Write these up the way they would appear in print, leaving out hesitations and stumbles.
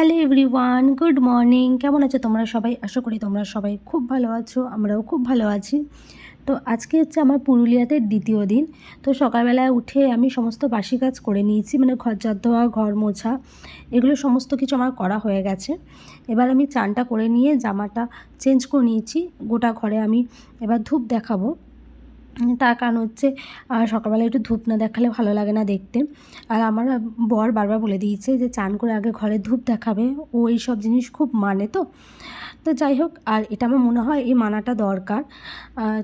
Hello everyone, good morning. কেমন আছো তোমরা সবাই? আশা করি তোমরা সবাই খুব ভালো আছো, আমরাও খুব ভালো আছি। তো আজকে হচ্ছে আমার পুরুলিয়াতে দ্বিতীয় দিন। তো সকালবেলায় উঠে আমি সমস্ত বাসি কাজ করে নিয়েছি, মানে ঘর ঝাড় দেওয়া, ঘর মোছা, এগুলো সমস্ত কিছু আমার করা হয়ে গেছে। এবার আমি চানটা করে নিয়ে জামাটা চেঞ্জ করে নিয়েছি। গোটা ঘরে আমি এবার ধূপ দেখাবো। তার কারণ হচ্ছে সকালবেলা একটু ধূপ না দেখালে ভালো লাগে না দেখতে। আর আমার বর বারবার বলে দিয়েছে যে চান করে আগে ঘরে ধূপ দেখাবে। ও এইসব জিনিস খুব মানে। তো যাই হোক, আর এটা আমার মনে হয় এই মানাটা দরকার।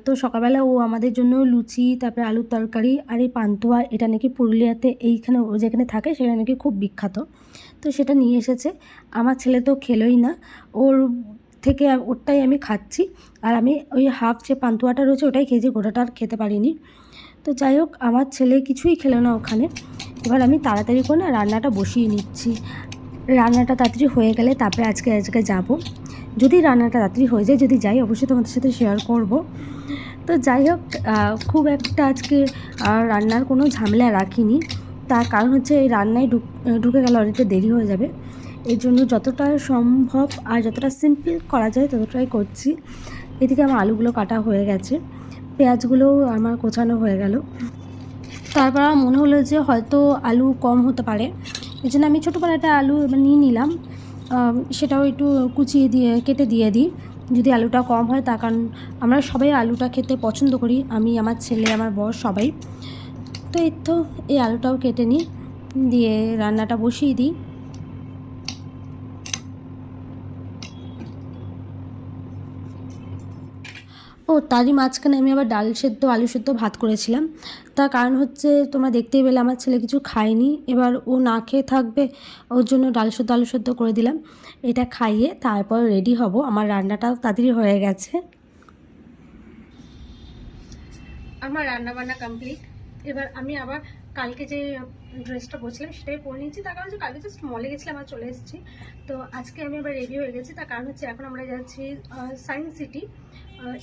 তো সকালবেলা ও আমাদের জন্য লুচি, তারপরে আলুর তরকারি আর এই পান্তুয়া, এটা নাকি পুরুলিয়াতে এইখানে ও যেখানে থাকে সেখানে নাকি খুব বিখ্যাত। তো সেটা নিয়ে এসেছে। আমার ছেলে তো খেলোই না, ওর থেকে ওরটাই আমি খাচ্ছি। আর আমি ওই হাফ যে পান্তুয়াটা রয়েছে ওটাই খেয়েছি, গোটাটা আর খেতে পারিনি। তো যাই হোক, আমার ছেলে কিছুই খেলো না ওখানে। এবার আমি তাড়াতাড়ি করে না রান্নাটা বসিয়ে নিচ্ছি। রান্নাটা তাড়াতাড়ি হয়ে গেলে তারপরে আজকে যাব। যদি রান্নাটা তাড়াতাড়ি হয়ে যায়, যদি যাই অবশ্যই তোমাদের সাথে শেয়ার করব। তো যাই হোক, খুব একটা আজকে রান্নার কোনো ঝামেলা রাখিনি। তার কারণ হচ্ছে এই রান্নায় ঢুকে গেলে অনেকটা দেরি হয়ে যাবে। এর জন্য যতটা সম্ভব আর যতটা সিম্পল করা যায় ততটাই করছি। এদিকে আমার আলুগুলো কাটা হয়ে গেছে, পেঁয়াজগুলোও আমার কোচানো হয়ে গেল। তারপর আমার মনে হলো যে হয়তো আলু কম হতে পারে, এই জন্য আমি ছোটো করে একটা আলু এবার নিয়ে নিলাম। সেটাও একটু কুচিয়ে দিয়ে কেটে দিয়ে দিই যদি আলুটা কম হয়। তার কারণ আমরা সবাই আলুটা খেতে পছন্দ করি, আমি, আমার ছেলে, আমার বর সবাই। তো এই আলুটাও কেটে নিই, দিয়ে রান্নাটা বসিয়ে দিই। তারই মাঝখানে আমি আবার ডাল সেদ্ধ, আলু সেদ্ধ, ভাত করেছিলাম। তার কারণ হচ্ছে তোমরা দেখতেই পেলে আমার ছেলে কিছু খায়নি, এবার ও না খেয়ে থাকবে, ওর জন্য ডাল সেদ্ধ, আলু সেদ্ধ করে দিলাম। এটা খাইয়ে তারপর রেডি হব। আমার রান্নাটাও তাড়াতাড়ি হয়ে গেছে। আমার রান্না বান্না কমপ্লিট। এবার আমি আবার কালকে যে ড্রেসটা বলছিলাম সেটাই পরে নিয়েছি। তার কারণ হচ্ছে কালকে জাস্ট মলে গেছিলাম আর চলে এসেছি। তো আজকে আমি আবার রেডি হয়ে গেছি। তার কারণ হচ্ছে এখন আমরা যাচ্ছি সায়েন্স সিটি,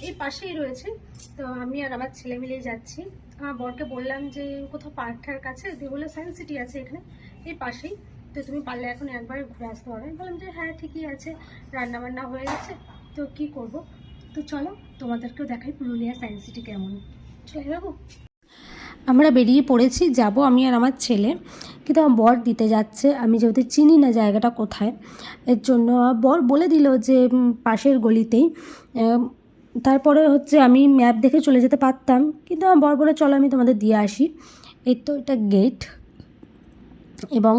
এই পাশেই রয়েছে। তো আমি আর আমার ছেলে মিলে যাচ্ছি। আমার বরকে বললাম যে কোথাও পার্কটার কাছে, দিয়ে বললো সায়েন্স সিটি আছে এখানে এই পাশেই, তো তুমি পারলে এখন একবার ঘুরে আসতে পারো। আমি বললাম যে হ্যাঁ ঠিকই আছে, রান্না বান্না হয়ে গেছে, তো কি করব। তো চলো তোমাদেরকেও দেখাই পুরুলিয়া সায়েন্স সিটি কেমন। চলে যাবো। আমরা বেরিয়ে পড়েছি, যাব আমি আর আমার ছেলে। কিন্তু আমার বর দিতে যাচ্ছে, আমি যেহেতু চিনি না জায়গাটা কোথায়, এর জন্য বর বলে দিল যে পাশের গলিতেই। তারপরে হচ্ছে আমি ম্যাপ দেখে চলে যেতে পারতাম, কিন্তু আমার বর বলে চলো আমি তোমাদের দিয়ে আসি। এই তো এটা গেট, এবং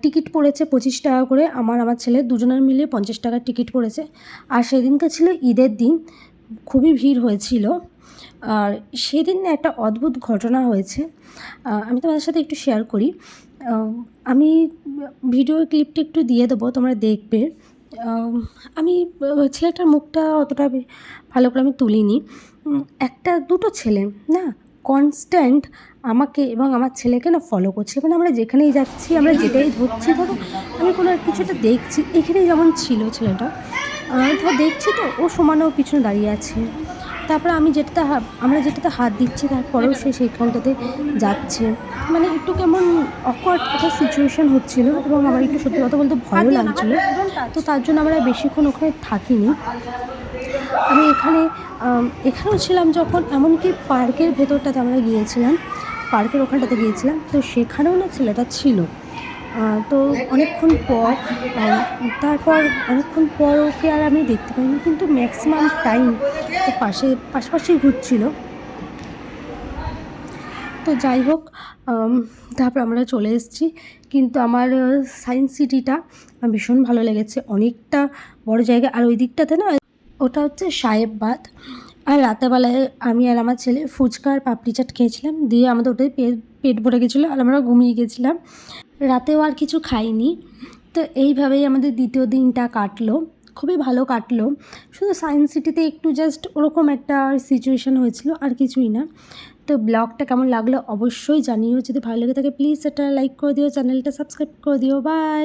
টিকিট পড়েছে 25 টাকা করে। আমার ছেলে দুজনের মিলিয়ে 50 টাকার টিকিট পড়েছে। আর সেদিনকে ছিল ঈদের দিন, খুবই ভিড় হয়েছিল। আর সেদিন একটা অদ্ভুত ঘটনা হয়েছে, আমি তোমাদের সাথে একটু শেয়ার করি। আমি ভিডিও ক্লিপটা একটু দিয়ে দেবো, তোমরা দেখবে। আমি ছেলেটার মুখটা অতটা ভালো করে আমি তুলিনি। একটা দুটো ছেলে না কনস্ট্যান্ট আমাকে এবং আমার ছেলেকে না ফলো করছে। মানে আমরা যেখানেই যাচ্ছি, আমরা যেটাই ধরছি, ধরো আমি কোনো কিছুটা দেখছি, এখানেই যেমন ছিল ছেলেটা, ধর দেখছি তো ও সমানেও পিছনে দাঁড়িয়ে আছে। তারপরে আমরা যেটাতে হাত দিচ্ছি তারপরেও সে সেইখানটাতে যাচ্ছে। মানে একটু কেমন অকওয়ার্ড একটা সিচুয়েশান হচ্ছিলো, এবং আমার একটু সত্যি কথা বলতে ভয়ও লাগছিলো। তো তার জন্য আমরা বেশিক্ষণ ওখানে থাকিনি। আমি এখানেও ছিলাম যখন, এমনকি পার্কের ভেতরটাতে আমরা গিয়েছিলাম, পার্কের ওখানটাতে গিয়েছিলাম, তো সেখানেও না ছেলেটা ছিল। তো অনেকক্ষণ পর ওকে আর আমি দেখতে পাইনি, কিন্তু ম্যাক্সিমাম টাইম তো পাশাপাশি ঘুরছিল। তো যাই হোক, তারপর আমরা চলে এসেছি। কিন্তু আমার সায়েন্স সিটিটা ভীষণ ভালো লেগেছে, অনেকটা বড় জায়গা। আর ওই দিকটাতে না, ওটা হচ্ছে সাহেববাদ। আর রাতেরবেলায় আমি আর আমার ছেলে ফুচকা আর পাপড়ি চাট খেয়েছিলাম, দিয়ে আমাদের ওটাই পেট ভরে গেছিলো আর আমরা ঘুমিয়ে গেছিলাম। রাতেও আর কিছু খাইনি। তো এইভাবেই আমাদের দ্বিতীয় দিনটা কাটলো, খুবই ভালো কাটলো। শুধু সায়েন্স সিটিতে একটু জাস্ট ওরকম একটা সিচুয়েশান হয়েছিল, আর কিছুই না। তো ব্লগটা কেমন লাগলো অবশ্যই জানিও। যদি ভালো লেগে থাকে প্লিজ সেটা লাইক করে দিও, চ্যানেলটা সাবস্ক্রাইব করে দিও। বাই।